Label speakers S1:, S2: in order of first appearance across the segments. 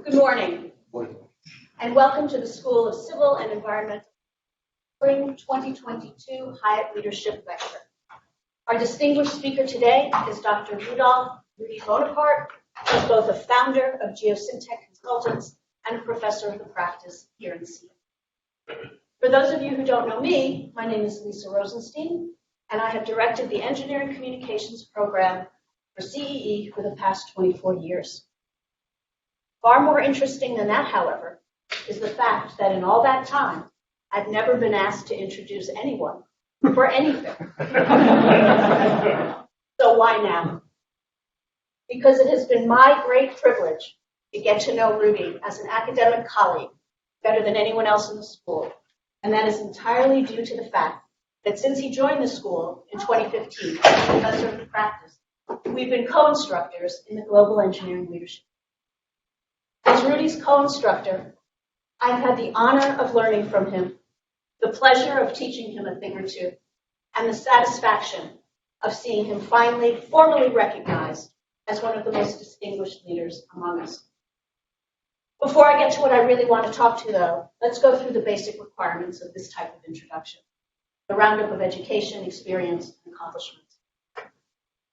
S1: Good morning, and welcome to the School of Civil and Environmental Spring 2022 Hyatt Leadership Lecture. Our distinguished speaker today is Dr. Rudolph Bonaparte, who is both a founder of Geosyntec Consultants and a professor of the practice here in CEEs. For those of you who don't know me, my name is Lisa Rosenstein, and I have directed the Engineering Communications program for CEE for the past 24 years. Far more interesting than that, however, is the fact that in all that time, I've never been asked to introduce anyone for anything. So why now? Because it has been my great privilege to get to know Rudy as an academic colleague better than anyone else in the school, and that is entirely due to the fact that since he joined the school in 2015 as professor of the practice, we've been co-instructors in the Global Engineering Leadership. As Rudy's co-instructor, I've had the honor of learning from him, the pleasure of teaching him a thing or two, and the satisfaction of seeing him finally formally recognized as one of the most distinguished leaders among us. Before I get to what I really want to talk to, though, let's go through the basic requirements of this type of introduction, the roundup of education, experience, and accomplishments.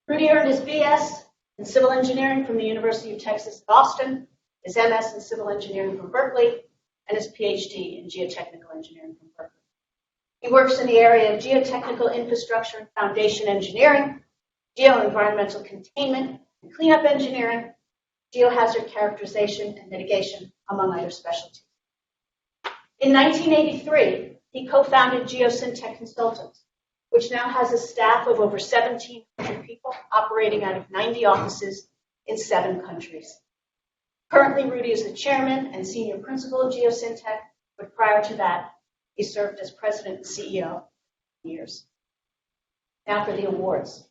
S1: Rudy earned his BS in civil engineering from the University of Texas at Austin, his MS in civil engineering from Berkeley, and his PhD in geotechnical engineering from Berkeley. He works in the area of geotechnical infrastructure and foundation engineering, geo-environmental containment and cleanup engineering, geohazard characterization and mitigation, among other specialties. In 1983, he co-founded Geosyntec Consultants, which now has a staff of over 1,700 people operating out of 90 offices in 7 countries. Currently, Rudy is the chairman and senior principal of Geosyntec, but prior to that, he served as president and CEO for years. Now for the awards.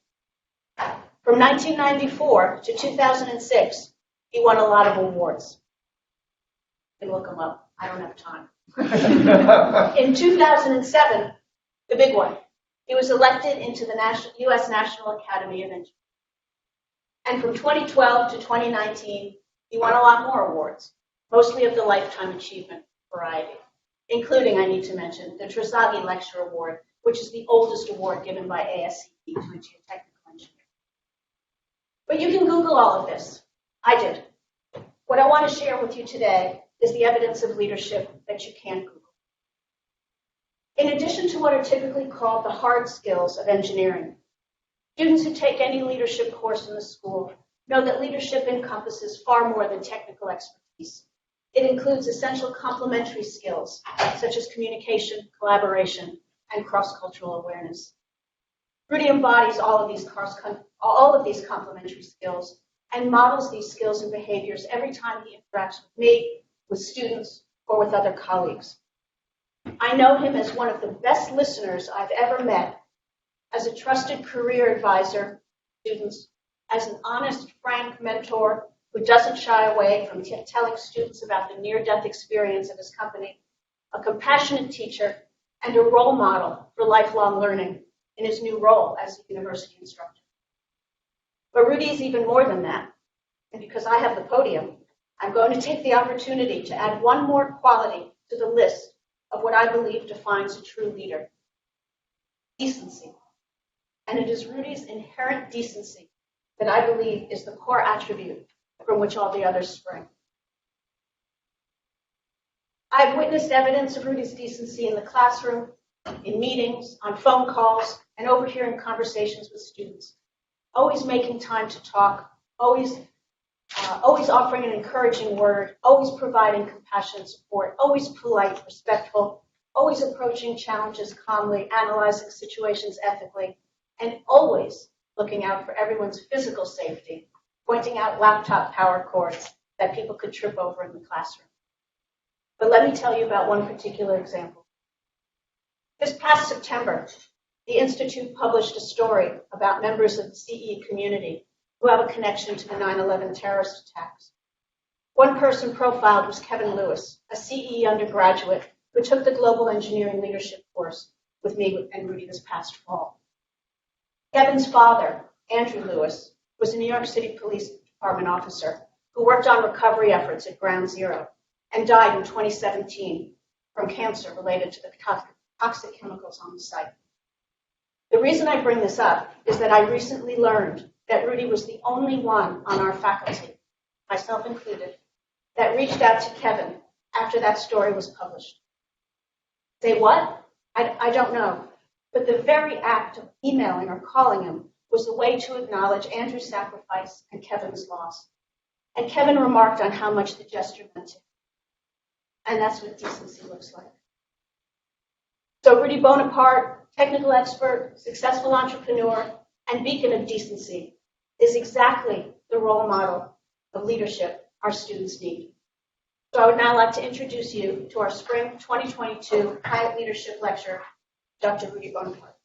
S1: From 1994 to 2006, he won a lot of awards. You can look them up. I don't have time. In 2007, the big one, he was elected into the U.S. National Academy of Engineering. And from 2012 to 2019, he won a lot more awards, mostly of the Lifetime Achievement variety, including, I need to mention, the Trezaghi Lecture Award, which is the oldest award given by ASCE to a geotechnical engineer. But you can Google all of this. I did. What I want to share with you today is the evidence of leadership that you can't Google. In addition to what are typically called the hard skills of engineering, students who take any leadership course in the school know that leadership encompasses far more than technical expertise. It includes essential complementary skills, such as communication, collaboration, and cross-cultural awareness. Rudy embodies all of these complementary skills and models these skills and behaviors every time he interacts with me, with students, or with other colleagues. I know him as one of the best listeners I've ever met, as a trusted career advisor to students, as an honest, frank mentor who doesn't shy away from telling students about the near-death experience of his company, a compassionate teacher, and a role model for lifelong learning in his new role as a university instructor. But Rudy is even more than that, and because I have the podium, I'm going to take the opportunity to add one more quality to the list of what I believe defines a true leader: decency. And it is Rudy's inherent decency that I believe is the core attribute from which all the others spring. I've witnessed evidence of Rudy's decency in the classroom, in meetings, on phone calls, and overhearing conversations with students, always making time to talk, always offering an encouraging word, always providing compassionate support, always polite, respectful, always approaching challenges calmly, analyzing situations ethically, and always looking out for everyone's physical safety, pointing out laptop power cords that people could trip over in the classroom. But let me tell you about one particular example. This past September, the Institute published a story about members of the CE community who have a connection to the 9/11 terrorist attacks. One person profiled was Kevin Lewis, a CE undergraduate who took the Global Engineering Leadership course with me and Rudy this past fall. Kevin's father, Andrew Lewis, was a New York City Police Department officer who worked on recovery efforts at Ground Zero and died in 2017 from cancer related to the toxic chemicals on the site. The reason I bring this up is that I recently learned that Rudy was the only one on our faculty, myself included, that reached out to Kevin after that story was published. Say what? I don't know. But the very act of emailing or calling him was a way to acknowledge Andrew's sacrifice and Kevin's loss. And Kevin remarked on how much the gesture meant to him. And that's what decency looks like. So Rudy Bonaparte, technical expert, successful entrepreneur, and beacon of decency, is exactly the role model of leadership our students need. So I would now like to introduce you to our Spring 2022 Hyatt Leadership Lecture, Dr. Rudy Bonaparte.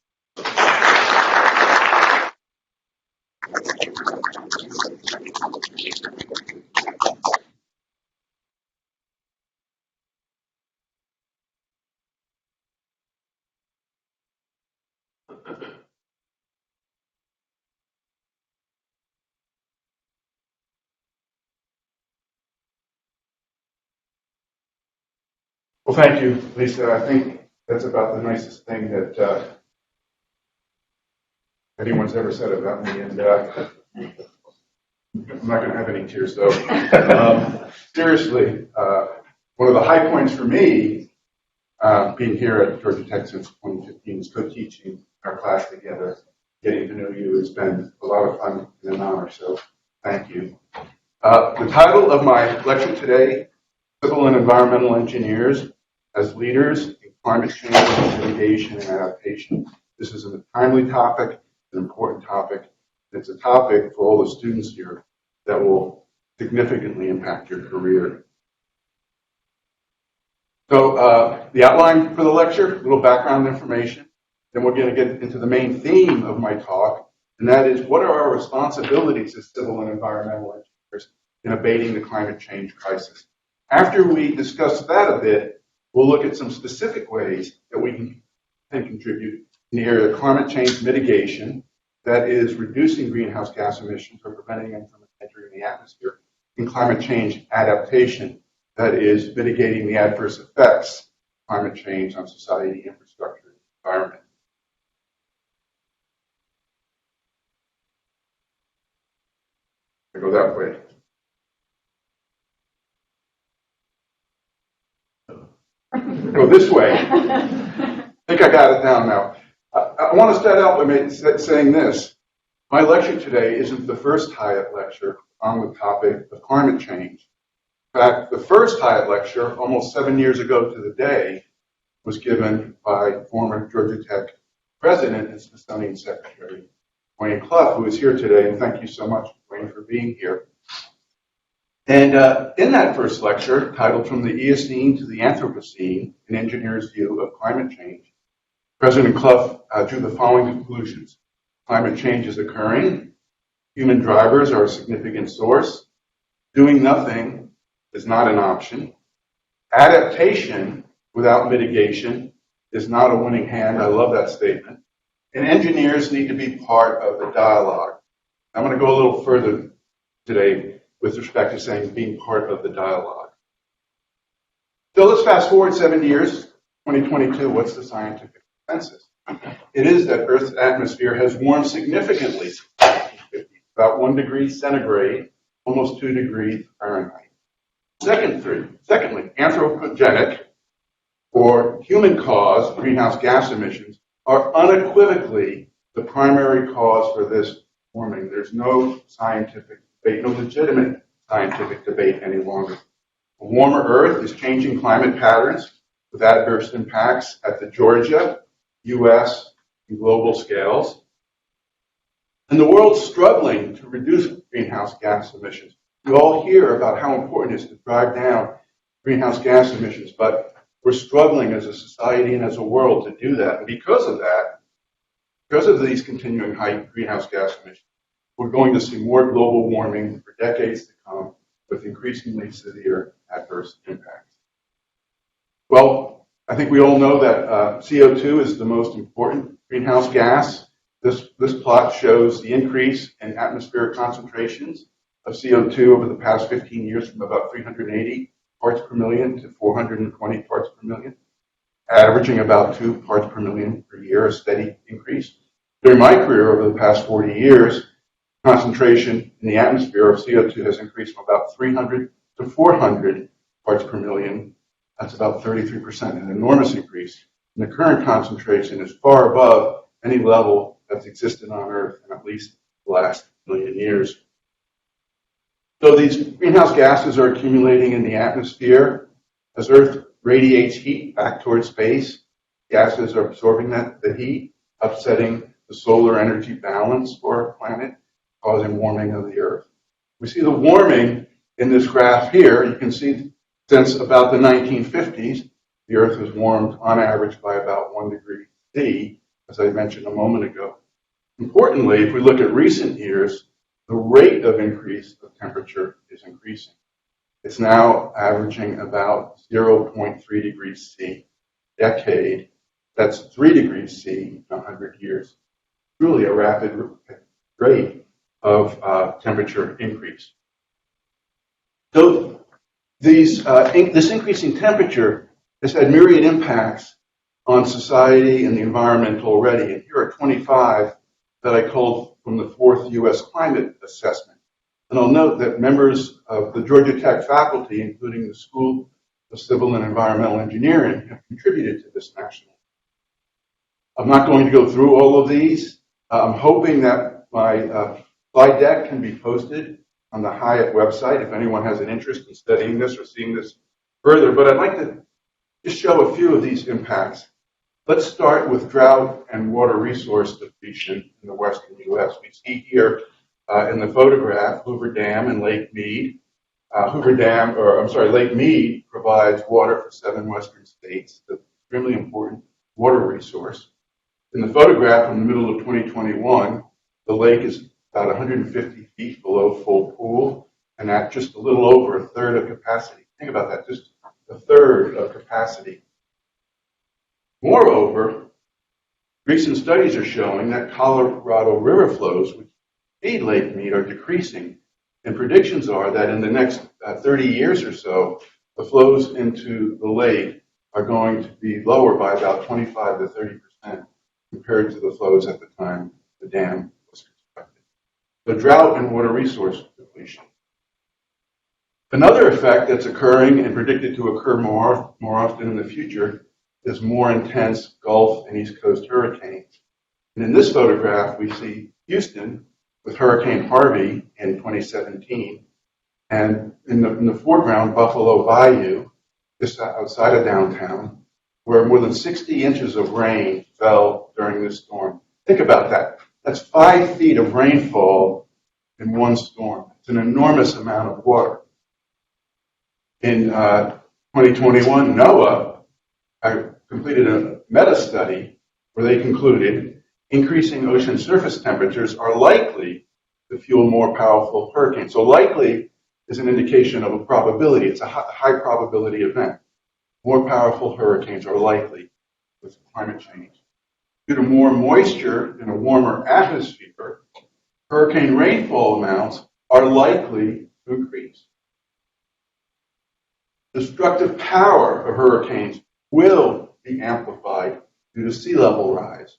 S2: Well, thank you, Lisa. I think that's about the nicest thing that anyone's ever said about me, and I'm not going to have any tears, though. Seriously, one of the high points for me being here at Georgia Tech since 2015 is co-teaching our class together. Getting to know you has been a lot of fun and an honor, so thank you. The title of my lecture today, Civil and Environmental Engineers as Leaders in Climate Change, Mitigation, and Adaptation. This is a timely topic, an important topic. It's a topic for all the students here that will significantly impact your career. So the outline for the lecture, a little background information. Then we're going to get into the main theme of my talk, and that is, what are our responsibilities as civil and environmental engineers in abating the climate change crisis? After we discuss that a bit, we'll look at some specific ways that we can contribute in the area of climate change mitigation, that is reducing greenhouse gas emissions or preventing them from entering the atmosphere, and climate change adaptation, that is mitigating the adverse effects of climate change on society, infrastructure, and environment. I go that way. Go this way. I think I got it down now. I want to start out by saying this. My lecture today isn't the first Hyatt lecture on the topic of climate change. In fact, the first Hyatt lecture, almost 7 years ago to the day, was given by former Georgia Tech President and Smithsonian Secretary Wayne Clough, who is here today, and thank you so much, Wayne, for being here. And in that first lecture, titled From the Eocene to the Anthropocene, an Engineer's View of Climate Change, President Clough drew the following conclusions. Climate change is occurring. Human drivers are a significant source. Doing nothing is not an option. Adaptation without mitigation is not a winning hand. I love that statement. And engineers need to be part of the dialogue. I'm going to go a little further today with respect to saying being part of the dialogue. So let's fast forward 7 years, 2022. What's the scientific consensus? It is that Earth's atmosphere has warmed significantly, about 1 degree centigrade, almost 2 degrees Fahrenheit. Secondly, anthropogenic or human-caused greenhouse gas emissions are unequivocally the primary cause for this warming. There's no scientific debate, no legitimate scientific debate any longer. A warmer Earth is changing climate patterns with adverse impacts at the Georgia, U.S., and global scales. And the world's struggling to reduce greenhouse gas emissions. We all hear about how important it is to drive down greenhouse gas emissions, but we're struggling as a society and as a world to do that. And because of that, because of these continuing high greenhouse gas emissions, we're going to see more global warming for decades to come with increasingly severe adverse impacts. Well, I think we all know that CO2 is the most important greenhouse gas. This plot shows the increase in atmospheric concentrations of CO2 over the past 15 years from about 380 parts per million to 420 parts per million, averaging about 2 parts per million per year, a steady increase. During my career over the past 40 years, concentration in the atmosphere of CO2 has increased from about 300 to 400 parts per million. That's about 33%, an enormous increase. And the current concentration is far above any level that's existed on Earth in at least the last million years. So these greenhouse gases are accumulating in the atmosphere. As Earth radiates heat back towards space, gases are absorbing the heat, upsetting the solar energy balance for our planet, causing warming of the Earth. We see the warming in this graph here. You can see since about the 1950s, the Earth has warmed on average by about 1 degree C, as I mentioned a moment ago. Importantly, if we look at recent years, the rate of increase of temperature is increasing. It's now averaging about 0.3 degrees C a decade. That's 3 degrees C in 100 years. Truly a rapid rate of temperature increase. So this increasing temperature has had myriad impacts on society and the environment already. And here are 25 that I culled from the 4th U.S. Climate Assessment. And I'll note that members of the Georgia Tech faculty, including the School of Civil and Environmental Engineering, have contributed to this national. I'm not going to go through all of these. I'm hoping that my slide deck can be posted on the Hyatt website if anyone has an interest in studying this or seeing this further. But I'd like to just show a few of these impacts. Let's start with drought and water resource depletion in the western U.S. We see here in the photograph Hoover Dam and Lake Mead. Lake Mead provides water for 7 western states. It's an extremely important water resource. In the photograph in the middle of 2021, the lake is about 150 feet below full pool, and at just a little over a third of capacity. Think about that, just a third of capacity. Moreover, recent studies are showing that Colorado River flows, which feed Lake Mead, are decreasing. And predictions are that in the next 30 years or so, the flows into the lake are going to be lower by about 25 to 30% compared to the flows at the time the dam was constructed. So drought and water resource depletion. Another effect that's occurring and predicted to occur more often in the future is more intense Gulf and East Coast hurricanes. And in this photograph, we see Houston with Hurricane Harvey in 2017, and in the foreground, Buffalo Bayou, just outside of downtown, where more than 60 inches of rain fell during this storm. Think about that. That's 5 feet of rainfall in one storm. It's an enormous amount of water. In 2021, NOAA completed a meta-study where they concluded increasing ocean surface temperatures are likely to fuel more powerful hurricanes. So likely is an indication of a probability. It's a high probability event. More powerful hurricanes are likely with climate change. Due to more moisture in a warmer atmosphere, hurricane rainfall amounts are likely to increase. Destructive power of hurricanes will be amplified due to sea level rise.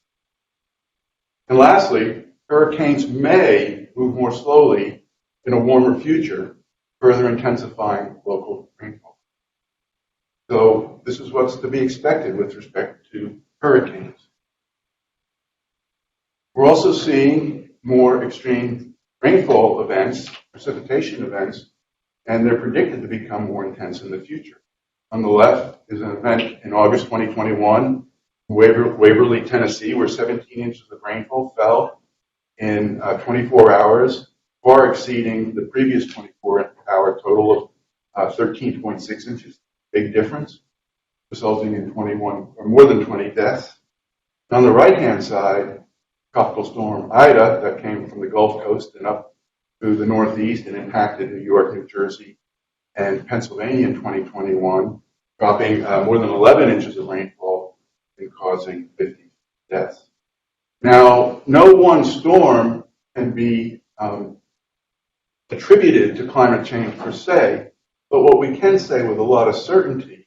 S2: And lastly, hurricanes may move more slowly in a warmer future, further intensifying local rainfall. So this is what's to be expected with respect to hurricanes. We're also seeing more extreme rainfall events, precipitation events, and they're predicted to become more intense in the future. On the left is an event in August 2021 in Waverly, Tennessee, where 17 inches of rainfall fell in 24 hours, far exceeding the previous 24-hour total of 13.6 inches. Big difference, resulting in 21 or more than 20 deaths. On the right-hand side, tropical storm Ida that came from the Gulf Coast and up through the Northeast and impacted New York, New Jersey, and Pennsylvania in 2021, dropping more than 11 inches of rainfall and causing 50 deaths. Now, no one storm can be attributed to climate change per se, but what we can say with a lot of certainty is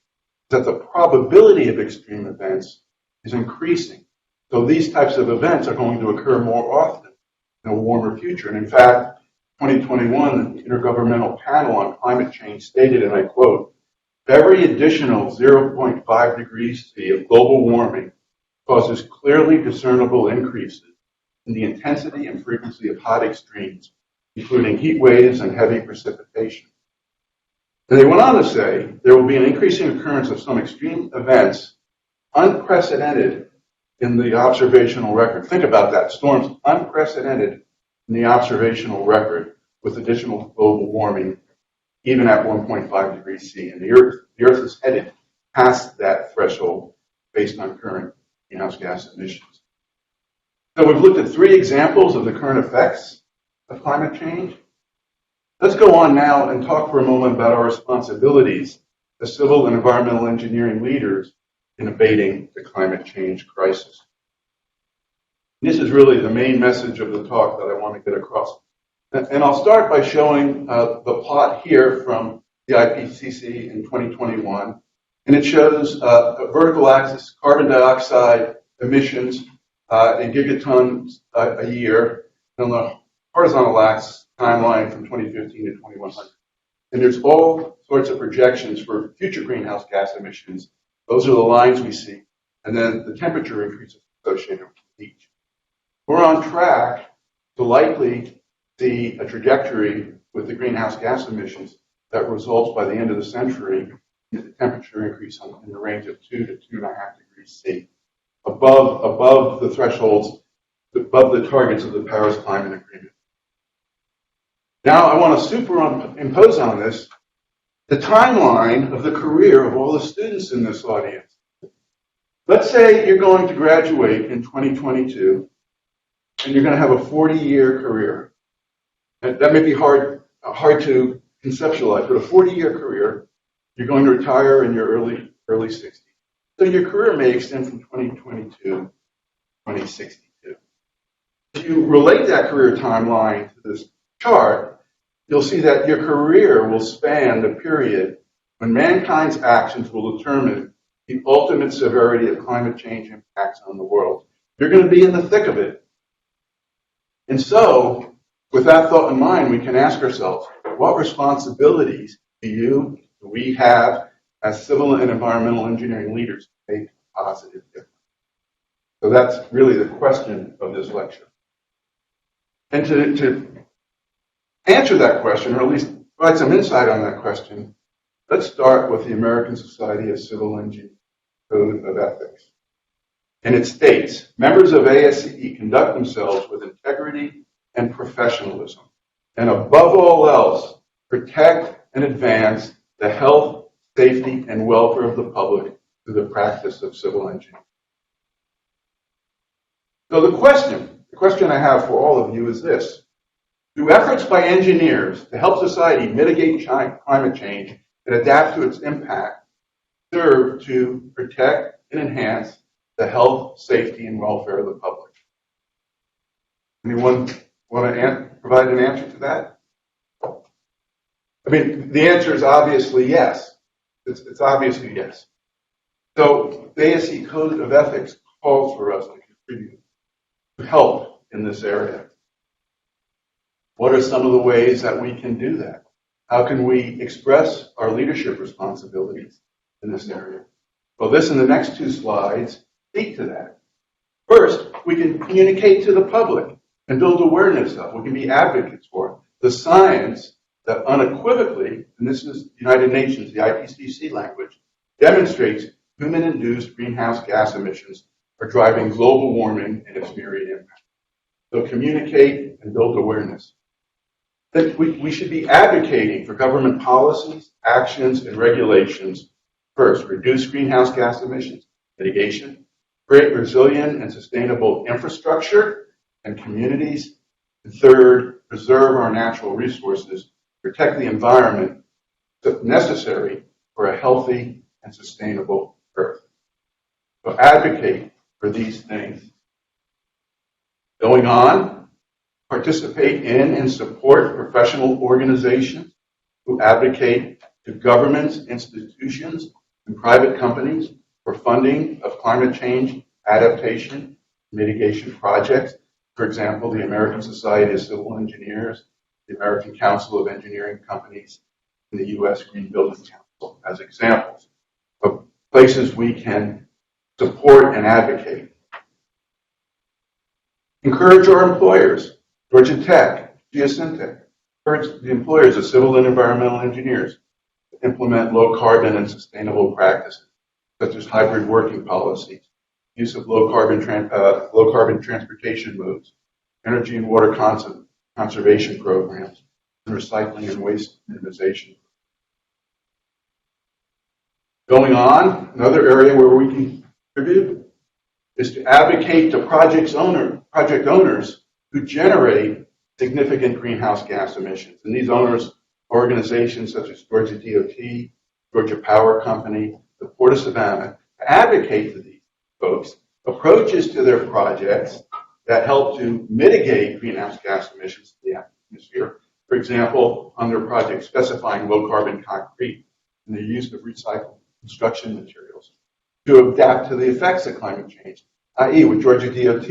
S2: that the probability of extreme events is increasing. So these types of events are going to occur more often in a warmer future. And in fact, 2021, the Intergovernmental Panel on Climate Change stated, and I quote, "Every additional 0.5 degrees C of global warming causes clearly discernible increases in the intensity and frequency of hot extremes, including heat waves and heavy precipitation." And they went on to say there will be an increasing occurrence of some extreme events unprecedented in the observational record. Think about that. Storms unprecedented in the observational record with additional global warming, even at 1.5 degrees C. And the Earth is headed past that threshold based on current greenhouse gas emissions. So we've looked at 3 examples of the current effects of climate change. Let's go on now and talk for a moment about our responsibilities as civil and environmental engineering leaders in abating the climate change crisis. This is really the main message of the talk that I want to get across. And I'll start by showing the plot here from the IPCC in 2021. And it shows a vertical axis, carbon dioxide emissions in gigatons a year. And on the horizontal axis, timeline from 2015 to 2100. And there's all sorts of projections for future greenhouse gas emissions. Those are the lines we see. And then the temperature increases associated with each. We're on track to likely see a trajectory with the greenhouse gas emissions that results by the end of the century in the temperature increase in the range of 2 to 2.5 degrees C, above the thresholds, above the targets of the Paris Climate Agreement. Now I want to superimpose on this the timeline of the career of all the students in this audience. Let's say you're going to graduate in 2022 and you're going to have a 40-year career. And that may be hard to conceptualize, but a 40-year career, you're going to retire in your early 60s. So your career may extend from 2022 to 2062. If you relate that career timeline to this chart, you'll see that your career will span the period when mankind's actions will determine the ultimate severity of climate change impacts on the world. You're going to be in the thick of it. And so, with that thought in mind, we can ask ourselves, what responsibilities do we have as civil and environmental engineering leaders to make a positive difference? So that's really the question of this lecture. And to answer that question, or at least provide some insight on that question, let's start with the American Society of Civil Engineers Code of Ethics. And it states, members of ASCE conduct themselves with integrity and professionalism, and above all else, protect and advance the health, safety, and welfare of the public through the practice of civil engineering. So the question I have for all of you is this. Do efforts by engineers to help society mitigate climate change and adapt to its impact serve to protect and enhance the health, safety, and welfare of the public? Anyone want to provide an answer to that? I mean, the answer is obviously yes. It's obviously yes. So the ASCE Code of Ethics calls for us to contribute, to help in this area. What are some of the ways that we can do that? How can we express our leadership responsibilities in this area? Well, this and the next 2 slides speak to that. First, we can communicate to the public and build awareness of, we can be advocates for the science that unequivocally, and this is the United Nations, the IPCC language, demonstrates human-induced greenhouse gas emissions are driving global warming and its myriad impacts. So communicate and build awareness. That we should be advocating for government policies, actions, and regulations. First, reduce greenhouse gas emissions, mitigation, create resilient and sustainable infrastructure and communities. And third, preserve our natural resources, protect the environment necessary for a healthy and sustainable Earth. So advocate for these things. Going on, participate in and support professional organizations who advocate to governments, institutions, and private companies for funding of climate change, adaptation, mitigation projects. For example, the American Society of Civil Engineers, the American Council of Engineering Companies, and the U.S. Green Building Council as examples of places we can support and advocate. Encourage our employers, Georgia Tech, Geosyntec, encourage the employers of civil and environmental engineers to implement low carbon and sustainable practices, such as hybrid working policies, use of low carbon transportation modes, energy and water conservation programs, and recycling and waste minimization. Going on, another area where we can contribute is to advocate to project owners who generate significant greenhouse gas emissions. And these owners are organizations such as Georgia DOT, Georgia Power Company, the Port of Savannah, to advocate to these folks approaches to their projects that help to mitigate greenhouse gas emissions to the atmosphere. For example, on their project specifying low carbon concrete and the use of recycled construction materials to adapt to the effects of climate change, i.e. with Georgia DOT,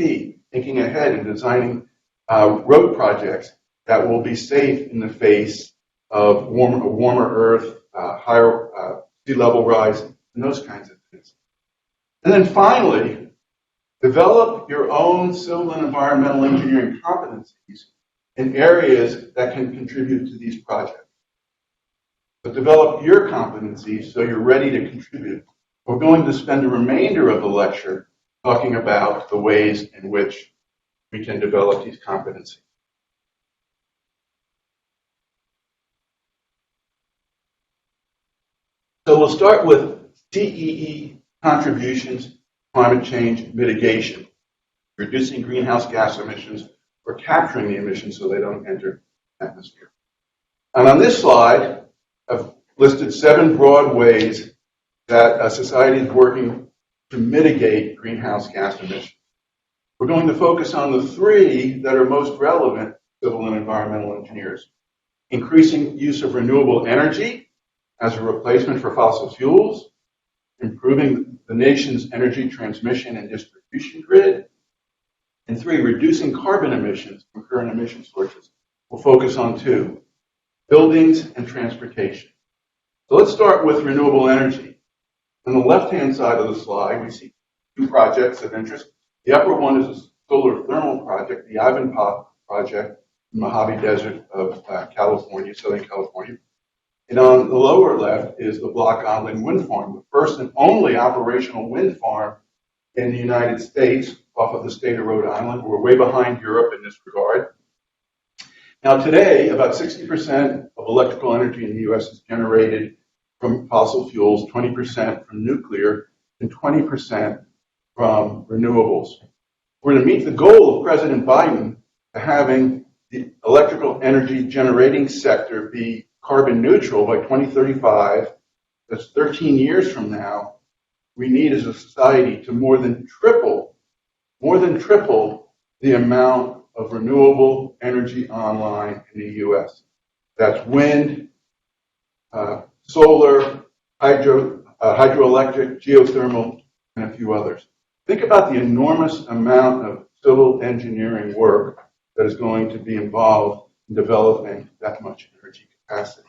S2: thinking ahead and designing road projects that will be safe in the face of warmer earth, higher sea level rise, and those kinds of things. And then finally, develop your own civil and environmental engineering competencies in areas that can contribute to these projects. But develop your competencies so you're ready to contribute. We're going to spend the remainder of the lecture talking about the ways in which we can develop these competencies. So we'll start with CEE contributions to climate change mitigation, reducing greenhouse gas emissions or capturing the emissions so they don't enter the atmosphere. And on this slide, I've listed 7 broad ways that a society is working to mitigate greenhouse gas emissions. We're going to focus on the 3 that are most relevant to civil and environmental engineers. Increasing use of renewable energy as a replacement for fossil fuels, improving the nation's energy transmission and distribution grid, and 3, reducing carbon emissions from current emission sources. We'll focus on 2, buildings and transportation. So let's start with renewable energy. On the left-hand side of the slide, we see 2 projects of interest. The upper one is a solar thermal project, the Ivanpah project in the Mojave Desert of California, Southern California. And on the lower left is the Block Island Wind Farm, the first and only operational wind farm in the United States off of the state of Rhode Island. We're way behind Europe in this regard. Now today, about 60% of electrical energy in the U.S. is generated from fossil fuels, 20% from nuclear, and 20% from renewables. We're to meet the goal of President Biden to having the electrical energy generating sector be carbon neutral by 2035. That's 13 years from now. We need as a society to more than triple the amount of renewable energy online in the U.S. That's wind, solar, hydroelectric, geothermal, and a few others. Think about the enormous amount of civil engineering work that is going to be involved in developing that much energy capacity.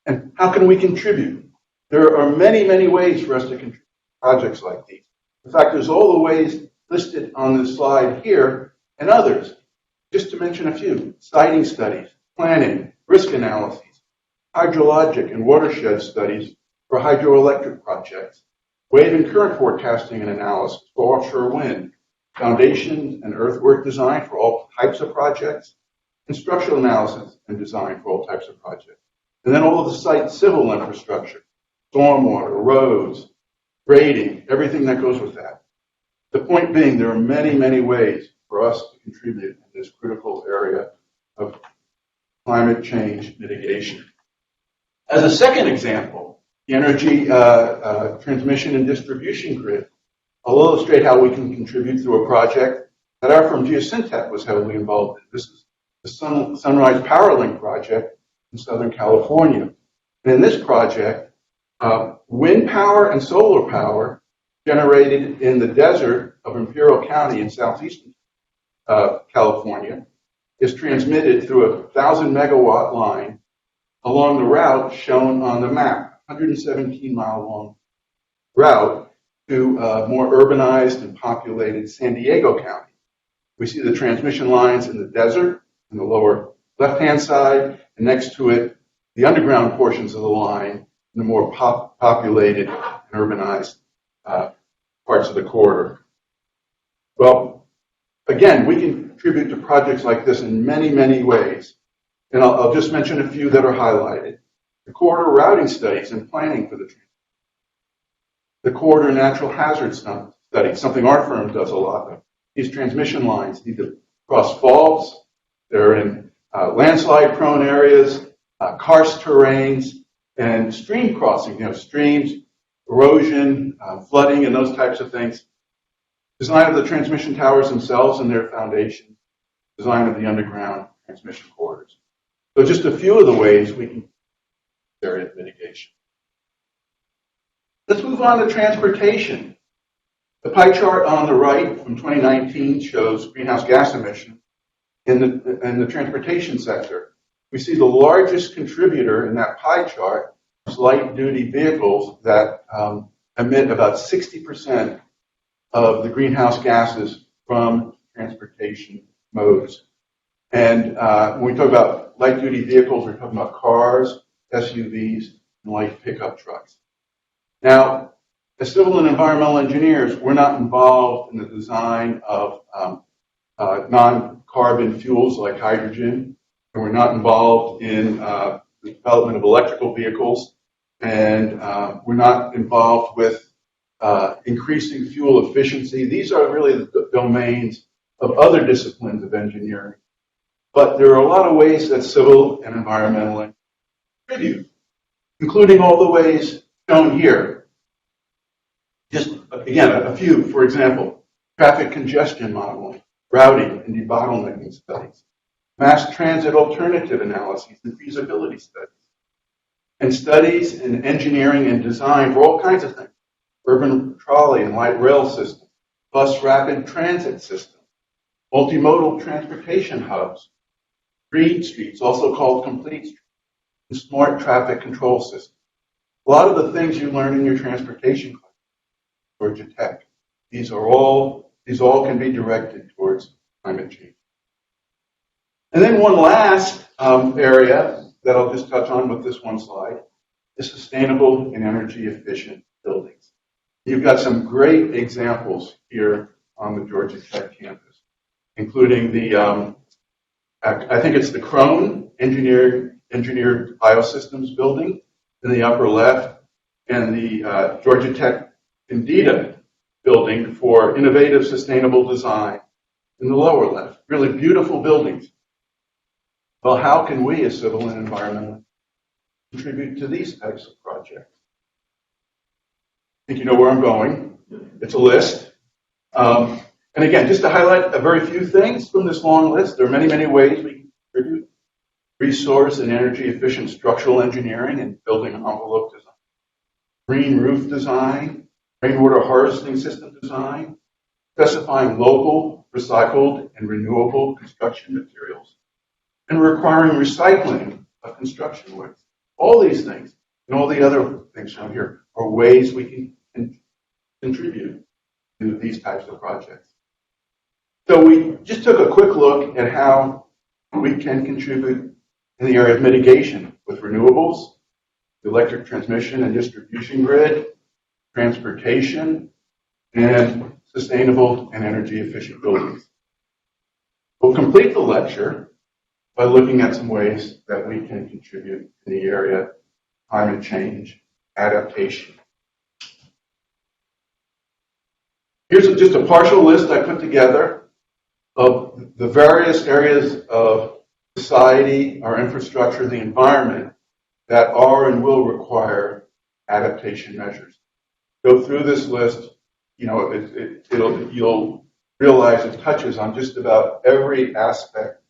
S2: And how can we contribute? There are many, many ways for us to contribute to projects like these. In fact, there's all the ways listed on this slide here and others. Just to mention a few: siting studies, planning, risk analyses, hydrologic and watershed studies for hydroelectric projects, wave and current forecasting and analysis for offshore wind, foundation and earthwork design for all types of projects, and structural analysis and design for all types of projects. And then all of the site civil infrastructure, stormwater, roads, grading, everything that goes with that. The point being, there are many, many ways for us to contribute in this critical area of climate change mitigation. As a second example, the energy transmission and distribution grid. I'll illustrate how we can contribute through a project that our firm Geosyntec was heavily involved in. This is the Sunrise Powerlink project in Southern California. And in this project, wind power and solar power generated in the desert of Imperial County in southeastern California is transmitted through a 1,000-megawatt line along the route shown on the map, 117-mile-long route to more urbanized and populated San Diego County. We see the transmission lines in the desert in the lower left-hand side, and next to it, the underground portions of the line in the more populated and urbanized parts of the corridor. Well, again, we can contribute to projects like this in many, many ways. And I'll just mention a few that are highlighted. The corridor routing studies and planning for the corridor natural hazard studies, something our firm does a lot of. These transmission lines need to cross faults. They're in landslide-prone areas, karst terrains, and stream crossing, streams, erosion, flooding, and those types of things. Design of the transmission towers themselves and their foundation, design of the underground transmission corridors. So just a few of the ways we can area mitigation. Let's move on to transportation. The pie chart on the right from 2019 shows greenhouse gas emissions in the transportation sector. We see the largest contributor in that pie chart is light-duty vehicles that emit about 60% of the greenhouse gases from transportation modes. And when we talk about light-duty vehicles, we're talking about cars, SUVs, and light pickup trucks. Now, as civil and environmental engineers, we're not involved in the design of non-carbon fuels like hydrogen, and we're not involved in the development of electrical vehicles, and we're not involved with increasing fuel efficiency. These are really the domains of other disciplines of engineering. But there are a lot of ways that civil and environmental contribute, including all the ways shown here. Just, again, a few, for example, traffic congestion modeling, routing and debottlenecking studies, mass transit alternative analyses and feasibility studies, and studies in engineering and design for all kinds of things, urban trolley and light rail systems, bus rapid transit systems, multimodal transportation hubs, green streets, also called complete streets, and smart traffic control systems. A lot of the things you learn in your transportation class, Georgia Tech, these all can be directed towards climate change. And then one last area that I'll just touch on with this one slide is sustainable and energy efficient buildings. You've got some great examples here on the Georgia Tech campus, including the, I think it's the Crone Engineered Biosystems building in the upper left, and the Georgia Tech Indita building for innovative sustainable design in the lower left. Really beautiful buildings. Well, how can we as civil and environmental contribute to these types of projects? I think you know where I'm going. It's a list. And again, just to highlight a very few things from this long list, there are many, many ways we can contribute. Resource and energy efficient structural engineering and building envelope design. Green roof design, rainwater harvesting system design, specifying local, recycled, and renewable construction materials, and requiring recycling of construction waste. All these things, and all the other things shown here, are ways we can contribute to these types of projects. So we just took a quick look at how we can contribute in the area of mitigation with renewables, the electric transmission and distribution grid, transportation, and sustainable and energy efficient buildings. We'll complete the lecture by looking at some ways that we can contribute in the area of climate change, adaptation. Here's just a partial list I put together of the various areas of society, our infrastructure, the environment that are and will require adaptation measures. Go through this list, you'll realize it touches on just about every aspect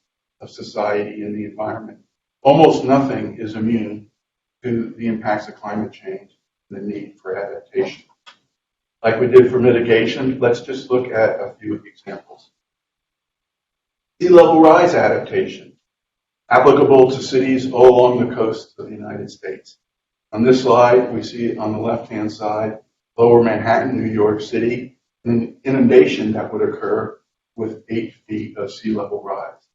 S2: of society and the environment. Almost nothing is immune to the impacts of climate change and the need for adaptation. Like we did for mitigation, let's just look at a few examples. Sea level rise adaptation, applicable to cities all along the coast of the United States. On this slide, we see on the left-hand side, lower Manhattan, New York City, an inundation that would occur with 8 feet of sea level rise.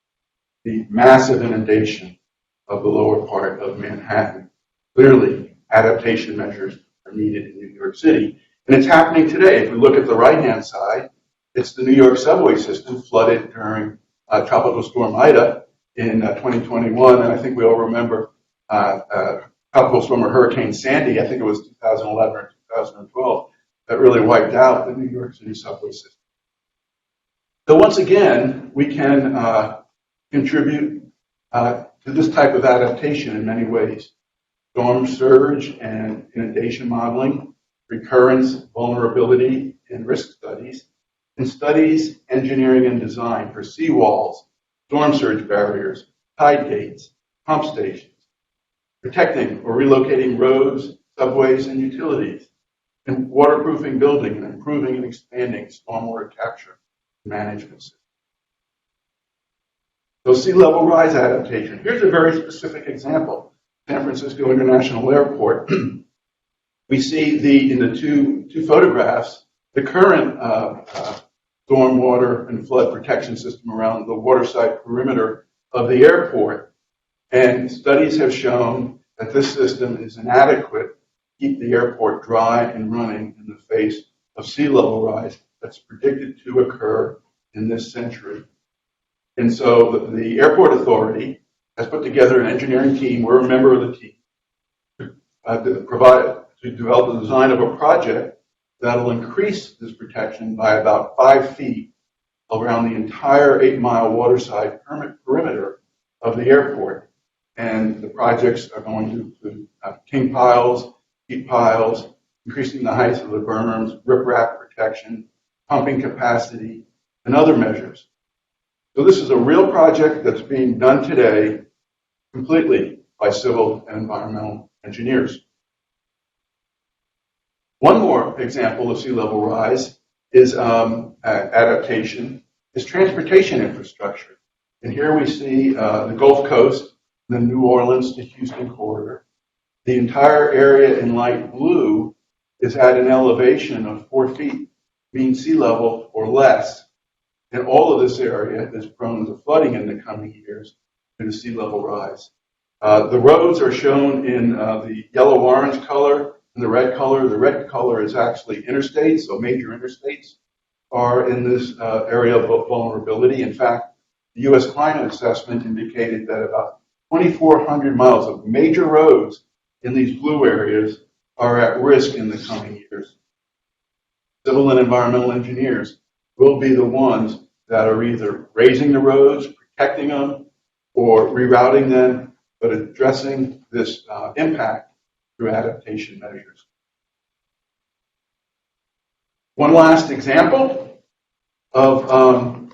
S2: The massive inundation of the lower part of Manhattan. Clearly, adaptation measures are needed in New York City. And it's happening today. If we look at the right-hand side, it's the New York subway system flooded during Tropical Storm Ida in 2021. And I think we all remember Tropical Storm or Hurricane Sandy, I think it was 2011 or 2012, that really wiped out the New York City subway system. So once again, we can contribute to this type of adaptation in many ways. Storm surge and inundation modeling, recurrence, vulnerability, and risk studies, and studies, engineering, and design for seawalls, storm surge barriers, tide gates, pump stations, protecting or relocating roads, subways, and utilities, and waterproofing building and improving and expanding stormwater capture management systems. So sea level rise adaptation. Here's a very specific example. San Francisco International Airport. We see in the two photographs the current stormwater and flood protection system around the waterside perimeter of the airport. And studies have shown that this system is inadequate to keep the airport dry and running in the face of sea level rise that's predicted to occur in this century. And so the airport authority has put together an engineering team. We're a member of the team to develop the design of a project that will increase this protection by about 5 feet around the entire 8-mile waterside perimeter of the airport. And the projects are going to include king piles, heat piles, increasing the heights of the berms, riprap protection, pumping capacity, and other measures. So this is a real project that's being done today completely by civil and environmental engineers. One more example of sea level rise is adaptation, is transportation infrastructure. And here we see the Gulf Coast, the New Orleans to Houston corridor. The entire area in light blue is at an elevation of 4 feet, mean sea level or less. And all of this area is prone to flooding in the coming years due to sea level rise. The roads are shown in the yellow-orange color and the red color. The red color is actually interstates, so major interstates are in this area of vulnerability. In fact, the U.S. Climate Assessment indicated that about 2,400 miles of major roads in these blue areas are at risk in the coming years. Civil and environmental engineers will be the ones that are either raising the roads, protecting them, or rerouting them, but addressing this impact through adaptation measures. One last example of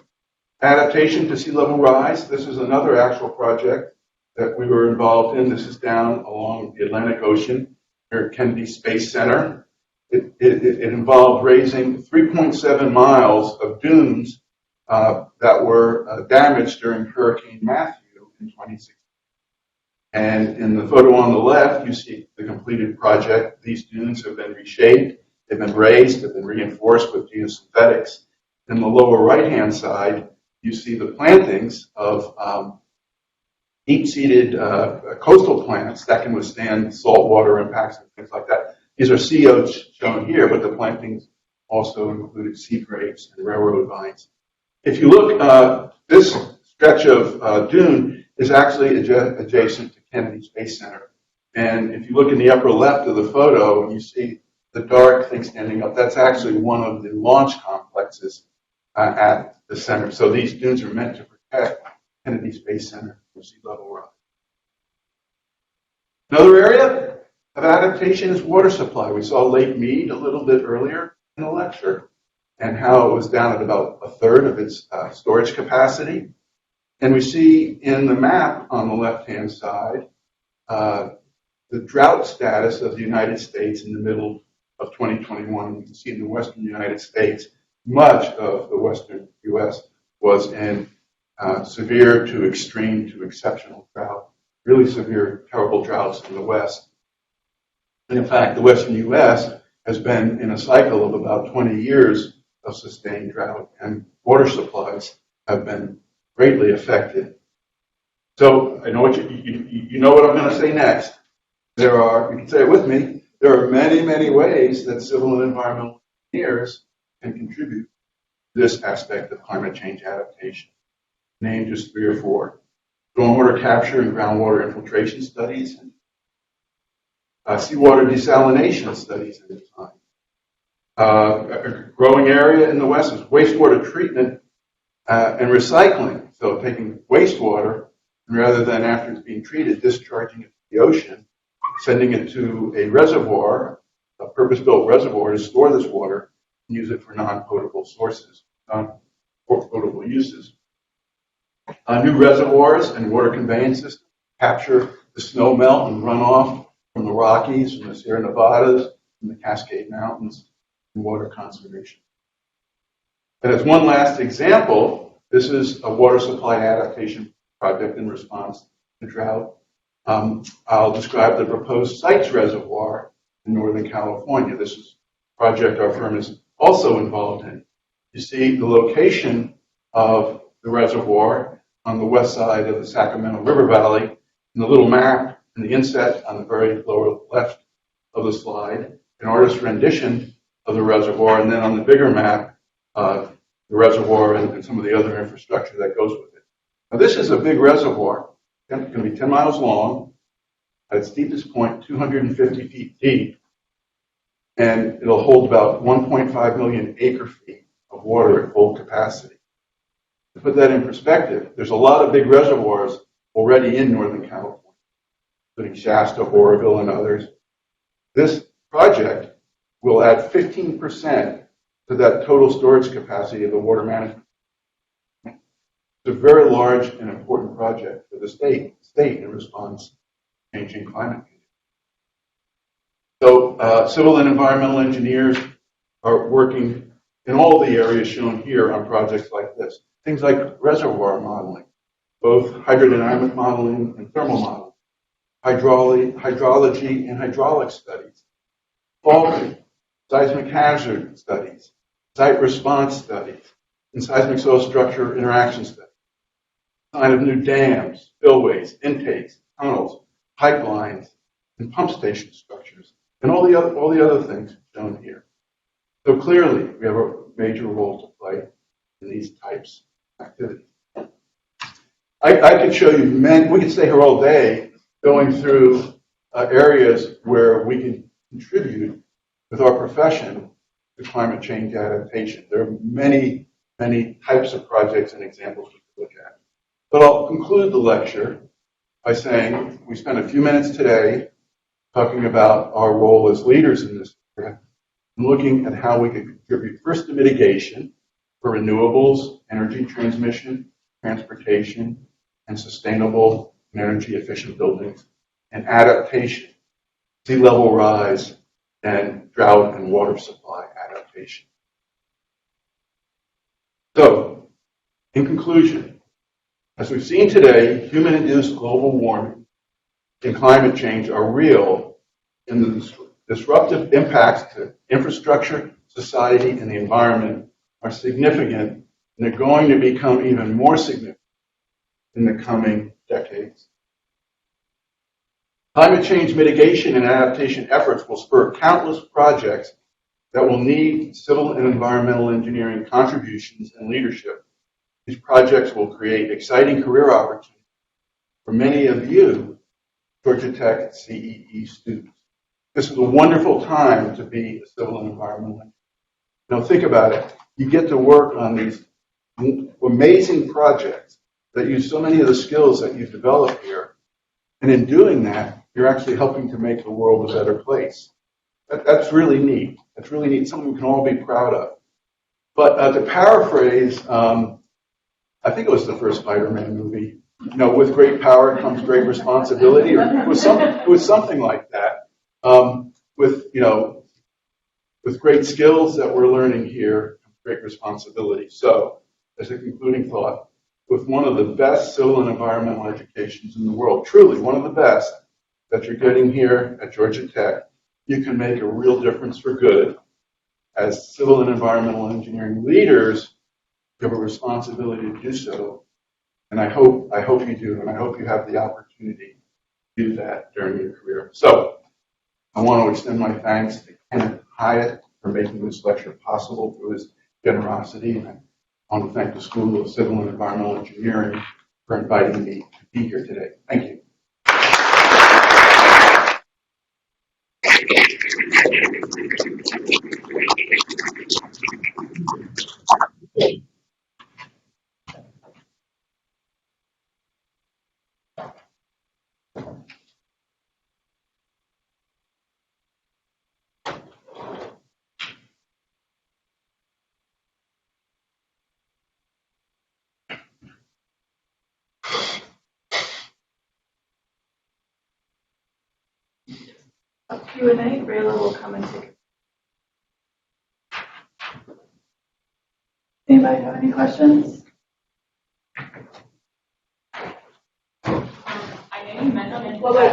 S2: adaptation to sea level rise. This is another actual project that we were involved in. This is down along the Atlantic Ocean near Kennedy Space Center. It involved raising 3.7 miles of dunes that were damaged during Hurricane Matthew in 2016. And in the photo on the left, you see the completed project. These dunes have been reshaped, they've been raised, they've been reinforced with geosynthetics. In the lower right-hand side, you see the plantings of deep-seated coastal plants that can withstand saltwater impacts and things like that. These are sea oats shown here, but the plantings also included sea grapes and railroad vines. If you look, this stretch of dune is actually adjacent to Kennedy Space Center. And if you look in the upper left of the photo, you see the dark thing standing up. That's actually one of the launch complexes at the center. So these dunes are meant to protect Kennedy Space Center from sea level rise. Another area of adaptation is water supply. We saw Lake Mead a little bit earlier in the lecture and how it was down at about a third of its storage capacity. And we see in the map on the left-hand side the drought status of the United States in the middle of 2021. You can see in the western United States, much of the western U.S. was in severe to extreme to exceptional drought, really severe, terrible droughts in the west. And in fact, the western U.S. has been in a cycle of about 20 years of sustained drought, and water supplies have been greatly affected. So I know what you know what I'm going to say next. There are, you can say it with me, there are many, many ways that civil and environmental engineers can contribute to this aspect of climate change adaptation. Name just 3 or 4. Stormwater capture and groundwater infiltration studies, seawater desalination studies at the time. A growing area in the West is wastewater treatment and recycling. So taking wastewater, and rather than after it's being treated, discharging it to the ocean, sending it to a reservoir, a purpose-built reservoir to store this water and use it for non-potable sources, non-potable uses. New reservoirs and water conveyance systems capture the snow melt and runoff from the Rockies, from the Sierra Nevadas, from the Cascade Mountains, and water conservation. And as one last example, this is a water supply adaptation project in response to drought. I'll describe the proposed Sites Reservoir in Northern California. This is a project our firm is also involved in. You see the location of the reservoir on the west side of the Sacramento River Valley in the little map in the inset on the very lower left of the slide, an artist's rendition of the reservoir, and then on the bigger map, the reservoir and some of the other infrastructure that goes with it. Now, this is a big reservoir. It's going to be 10 miles long, at its deepest point, 250 feet deep, and it'll hold about 1.5 million acre feet of water at full capacity. To put that in perspective, there's a lot of big reservoirs already in Northern California, including Shasta, Oroville, and others. This project will add 15% to that total storage capacity of the water management. It's a very large and important project for the state in response to changing climate conditions. So civil and environmental engineers are working in all the areas shown here on projects like this. Things like reservoir modeling, both hydrodynamic modeling and thermal modeling, hydrology and hydraulic studies, faulting, seismic hazard studies, site response studies, and seismic soil structure interaction studies, design of new dams, spillways, intakes, tunnels, pipelines, and pump station structures, and all the other things shown here. So clearly, we have a major role to play in these types of activities. I could show you we could stay here all day going through areas where we can contribute with our profession to climate change adaptation. There are many, many types of projects and examples we could look at. But I'll conclude the lecture by saying we spent a few minutes today talking about our role as leaders in this area and looking at how we could contribute first to mitigation for renewables, energy transmission, transportation, and sustainable and energy efficient buildings, and adaptation, sea level rise, and drought and water supply adaptation. So, in conclusion, as we've seen today, human-induced global warming and climate change are real, and the disruptive impacts to infrastructure, society, and the environment are significant, and they're going to become even more significant in the coming decades. Climate change mitigation and adaptation efforts will spur countless projects that will need civil and environmental engineering contributions and leadership. These projects will create exciting career opportunities for many of you Georgia Tech CEE students. This is a wonderful time to be a civil and environmental engineer. Now think about it. You get to work on these amazing projects that use so many of the skills that you've developed here. And in doing that, you're actually helping to make the world a better place. That's really neat. That's really neat, something we can all be proud of. But to paraphrase I think it was the first Spider-Man movie. You know, with great power comes great responsibility, or it was something like that. With great skills that we're learning here, great responsibility. So, as a concluding thought, with one of the best civil and environmental educations in the world, truly one of the best that you're getting here at Georgia Tech, you can make a real difference for good. As civil and environmental engineering leaders, you have a responsibility to do so. And I hope you do, and I hope you have the opportunity to do that during your career. So, I want to extend my thanks to Kenneth Hyatt for making this lecture possible through his generosity. And I want to thank the School of Civil and Environmental Engineering for inviting me to be here today. Thank you.
S3: Q&A, Rayla will come and take it. Anybody have any questions?
S4: I know you mentioned.
S1: Well, wait.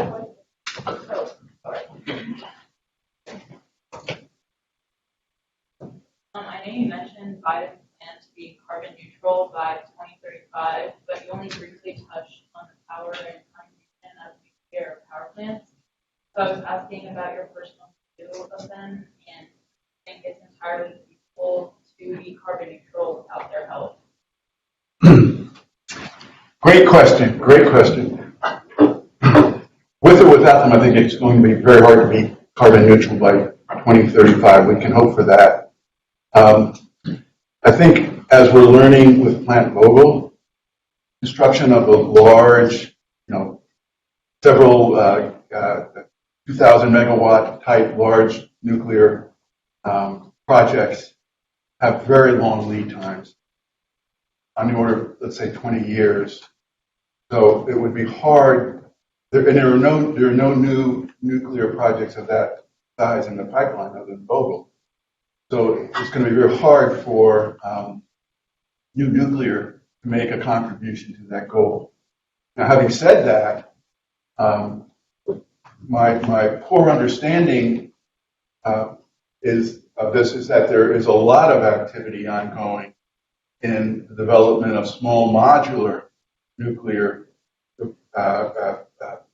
S4: I know you mentioned Biden's plan to be carbon neutral by 2035, but you only briefly touched on the power and contribution of nuclear power plants. So I was asking about your personal view of them, and I think it's entirely feasible to be carbon neutral without their help.
S2: Great question. With or without them, I think it's going to be very hard to be carbon neutral by 2035. We can hope for that. I think as we're learning with Plant Vogtle, construction of a large, several 2,000 megawatt type large nuclear projects have very long lead times, on the order of, let's say, 20 years. So it would be hard, and there are no new nuclear projects of that size in the pipeline other than Vogtle. So it's going to be very hard for new nuclear to make a contribution to that goal. Now, having said that, my poor understanding is that there is a lot of activity ongoing in the development of small modular nuclear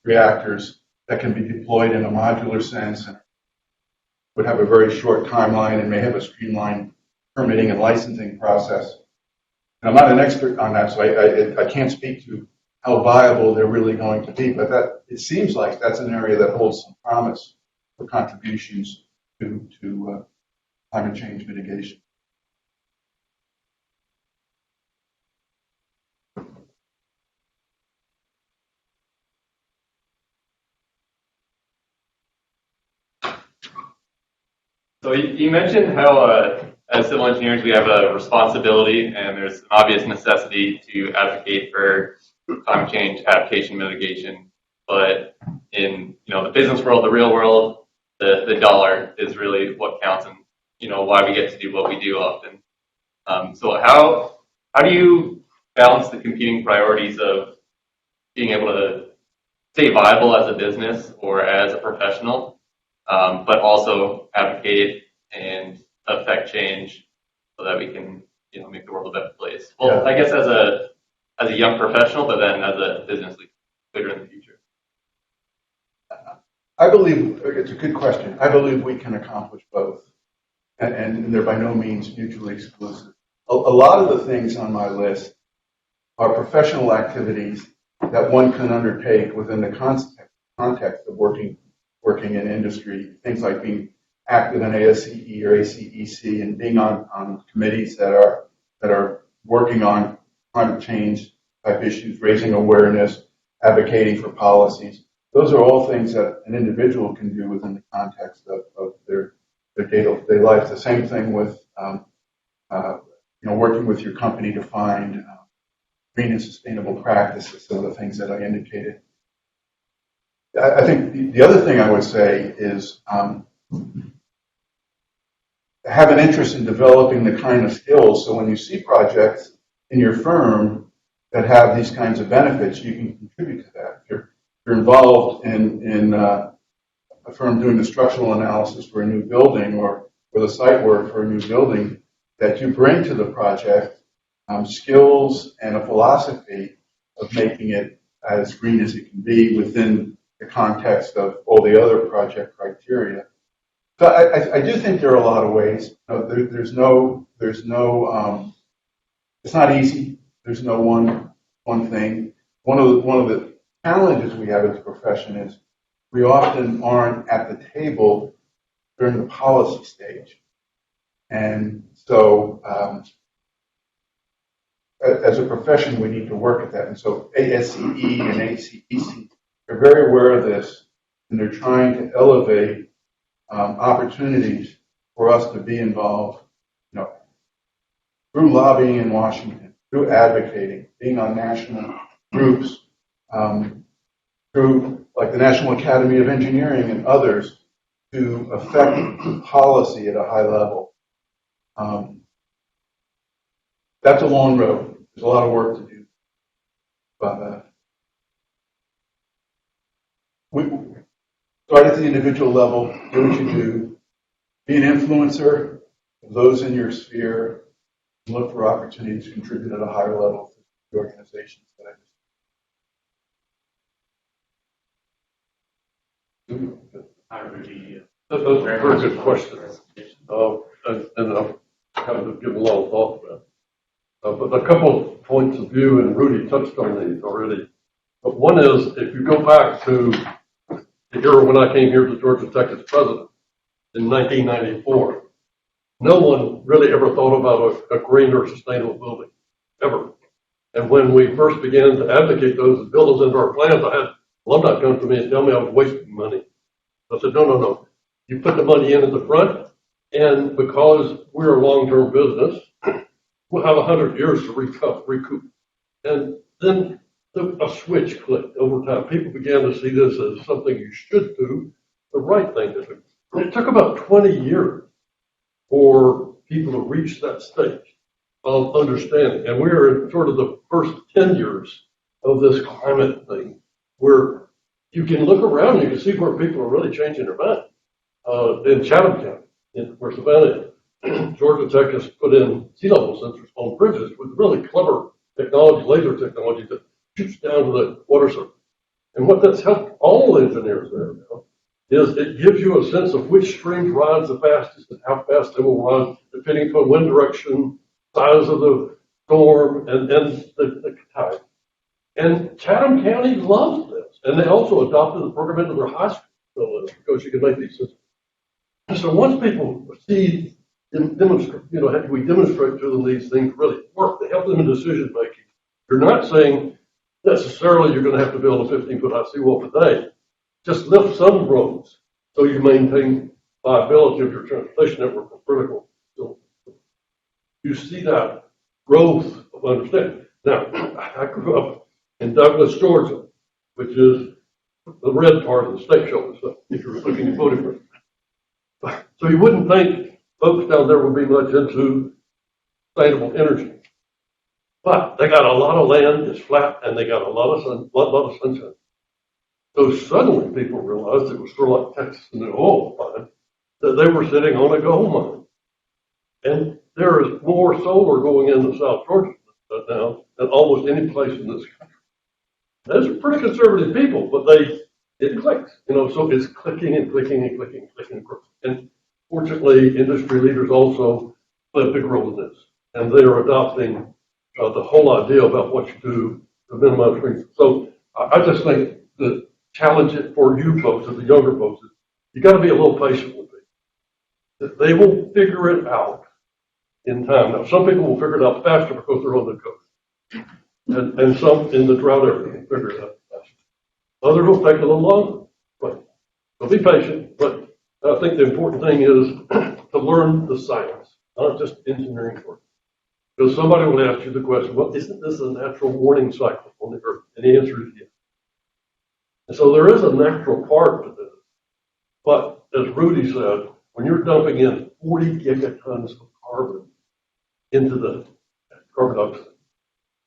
S2: reactors that can be deployed in a modular sense and would have a very short timeline and may have a streamlined permitting and licensing process. And I'm not an expert on that, so I can't speak to how viable they're really going to be, but that it seems like that's an area that holds some promise for contributions to climate change mitigation.
S5: So you mentioned how as civil engineers we have a responsibility and there's an obvious necessity to advocate for climate change adaptation mitigation, but in the business world, the real world, the dollar is really what counts, and why we get to do what we do often. So how do you balance the competing priorities of being able to stay viable as a business or as a professional, but also advocate and affect change so that we can make the world a better place? Well, yeah. I guess as a young professional, but then as a business leader in the future.
S2: I believe it's a good question. I believe we can accomplish both, and they're by no means mutually exclusive. A lot of the things on my list are professional activities that one can undertake within the context of working in industry. Things like being active in ASCE or ACEC and being on committees that are working on climate change type issues, raising awareness, advocating for policies. Those are all things that an individual can do within the context of their day-to-day life. The same thing with working with your company to find green and sustainable practices, some of the things that I indicated. I think the other thing I would say is have an interest in developing the kind of skills so when you see projects in your firm that have these kinds of benefits, you can contribute to that. If you're involved in a firm doing the structural analysis for a new building or the site work for a new building, that you bring to the project skills and a philosophy of making it as green as it can be within the context of all the other project criteria. So I do think there are a lot of ways. There's no. It's not easy. There's no one thing. One of the challenges we have as a profession is we often aren't at the table during the policy stage, and so as a profession we need to work at that. And so ASCE and ACEC are very aware of this, and they're trying to elevate opportunities for us to be involved, through lobbying in Washington, through advocating, being on national groups, through like the National Academy of Engineering and others to affect policy at a high level. That's a long road. There's a lot of work to do. But we start at the individual level, do what you do, be an influencer of those in your sphere, and look for opportunities to contribute at a higher level to the organizations that I
S6: That's a very good question. And I've kind of given a lot of thought to that. But a couple of points of view, and Rudy touched on these already. But one is, if you go back to the era when I came here to Georgia Tech as president in 1994, no one really ever thought about a green or sustainable building, ever. And when we first began to advocate those and build those into our plans, I had alumni come to me and tell me I was wasting money. I said, no. You put the money in at the front, and because we're a long-term business, we'll have 100 years to recoup. And then a switch clicked over time. People began to see this as something you should do, the right thing to do. And it took about 20 years for people to reach that stage of understanding. And we're in sort of the first 10 years of this climate thing, where you can look around and you can see where people are really changing their mind. In Chatham County, where Savannah is, Georgia Tech has put in sea level sensors on bridges with really clever technology, laser technology that shoots down to the water surface. And what that's helped all engineers there now is it gives you a sense of which streams rise the fastest and how fast they will rise, depending upon wind direction, size of the storm, and the tide. And Chatham County loves this. And they also adopted the program into their high school because you can make these systems. So once people see, demonstrate, we demonstrate to them these things really work, they help them in decision making. You're not saying necessarily you're going to have to build a 15-foot high seawall today. Just lift some roads so you maintain viability of your transportation network for critical. So you see that growth of understanding. Now, I grew up in Douglas, Georgia, which is the red part of the state shoulder, so if you're looking at voting for. So you wouldn't think folks down there would be much into sustainable energy. But they got a lot of land, it's flat, and they got a lot of sunshine. So suddenly people realized it was sort of like Texas and the oil mine, that they were sitting on a gold mine. And there is more solar going into South Georgia now than almost any place in this country. Those are pretty conservative people, but it clicks, so it's clicking and clicking and clicking and clicking. And fortunately, industry leaders also play a big role in this. And they are adopting the whole idea about what you do to minimize green. So I just think the challenge for you folks, as the younger folks, is you got to be a little patient with it. They will figure it out in time. Now, some people will figure it out faster because they're on the coast. And some in the drought area can figure it out faster. Others will take a little longer. But so be patient. But I think the important thing is to learn the science, not just engineering work. Because somebody will ask you the question, well, isn't this a natural warning cycle on the Earth? And the answer is yes. And so there is a natural part to this. But as Rudy said, when you're dumping in 40 gigatons of carbon into the carbon dioxide,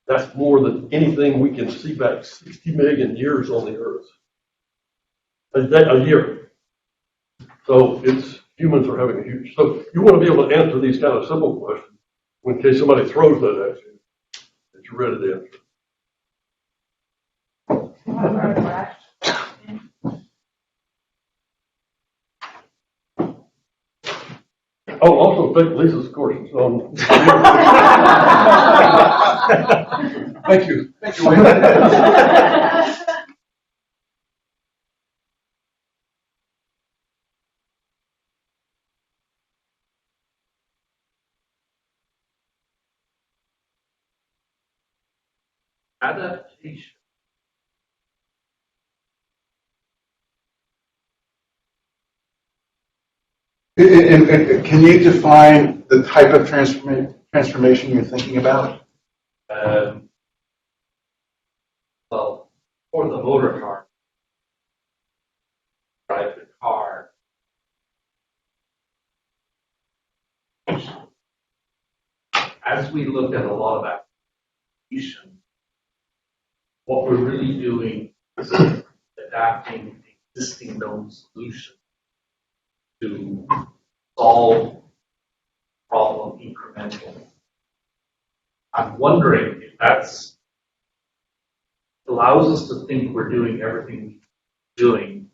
S6: that's more than anything we can see back 60 million years on the Earth. A year. So humans are having a huge, so you want to be able to answer these kind of simple questions in case somebody throws that at you, that you're ready to answer. Oh, also take Lisa's courses on.
S2: Thank you. Thank you, Wayne.
S7: Adaptation.
S2: And can you define the type of transformation you're thinking about?
S7: Well, for the motor car, drive the car. As we look at a lot of applications, what we're really doing is adapting existing known solutions to solve the problem incrementally. I'm wondering if that's allows us to think we're doing everything we're doing,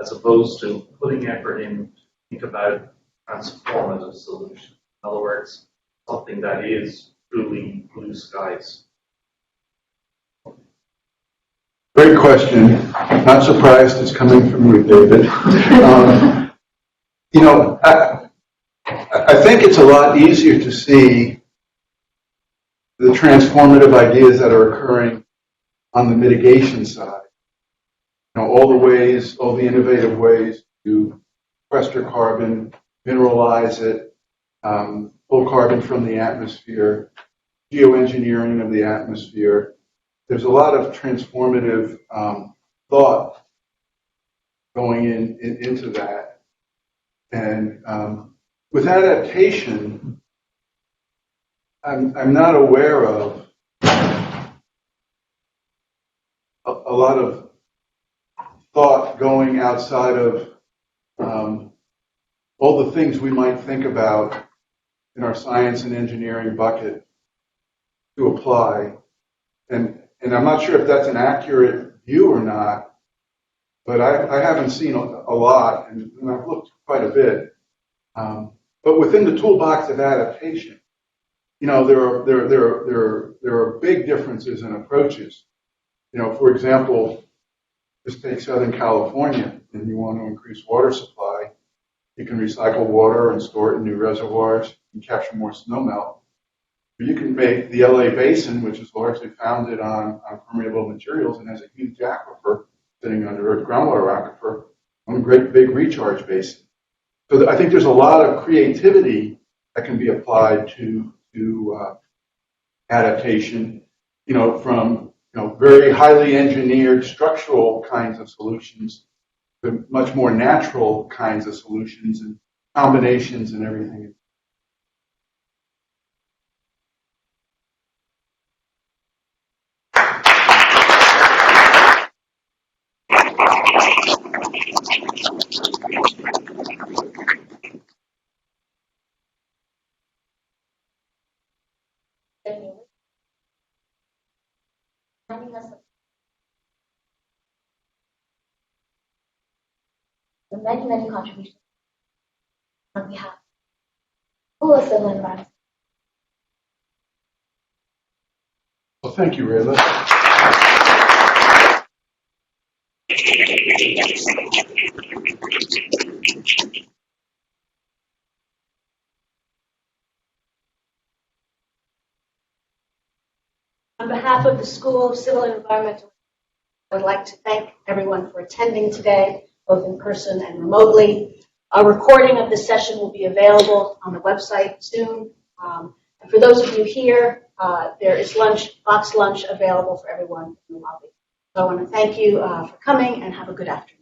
S7: as opposed to putting effort in to think about transformative solutions. In other words, something that is truly blue skies.
S2: Great question. Not surprised it's coming from you, David. I think it's a lot easier to see the transformative ideas that are occurring on the mitigation side. All the innovative ways to sequester carbon, mineralize it, pull carbon from the atmosphere, geoengineering of the atmosphere. There's a lot of transformative thought going into that. And with adaptation, I'm not aware of a lot of thought going outside of all the things we might think about in our science and engineering bucket to apply. And I'm not sure if that's an accurate view or not, but I haven't seen a lot, and I've looked quite a bit. But within the toolbox of adaptation, there are big differences in approaches. For example, just take Southern California, and you want to increase water supply. You can recycle water and store it in new reservoirs and capture more snowmelt. You can make the LA Basin, which is largely founded on permeable materials and has a huge aquifer sitting under a groundwater aquifer, one great big recharge basin. So I think there's a lot of creativity that can be applied to adaptation, from very highly engineered structural kinds of solutions to much more natural kinds of solutions and combinations and everything.
S8: The many contributions on behalf of all civil environment.
S2: Well, thank you, Rayla.
S1: On behalf of the School of Civil and Environmental, I would like to thank everyone for attending today, both in person and remotely. A recording of the session will be available on the website soon. And And for those of you here, there is box lunch available for everyone in the lobby. So I want to thank you for coming and have a good afternoon.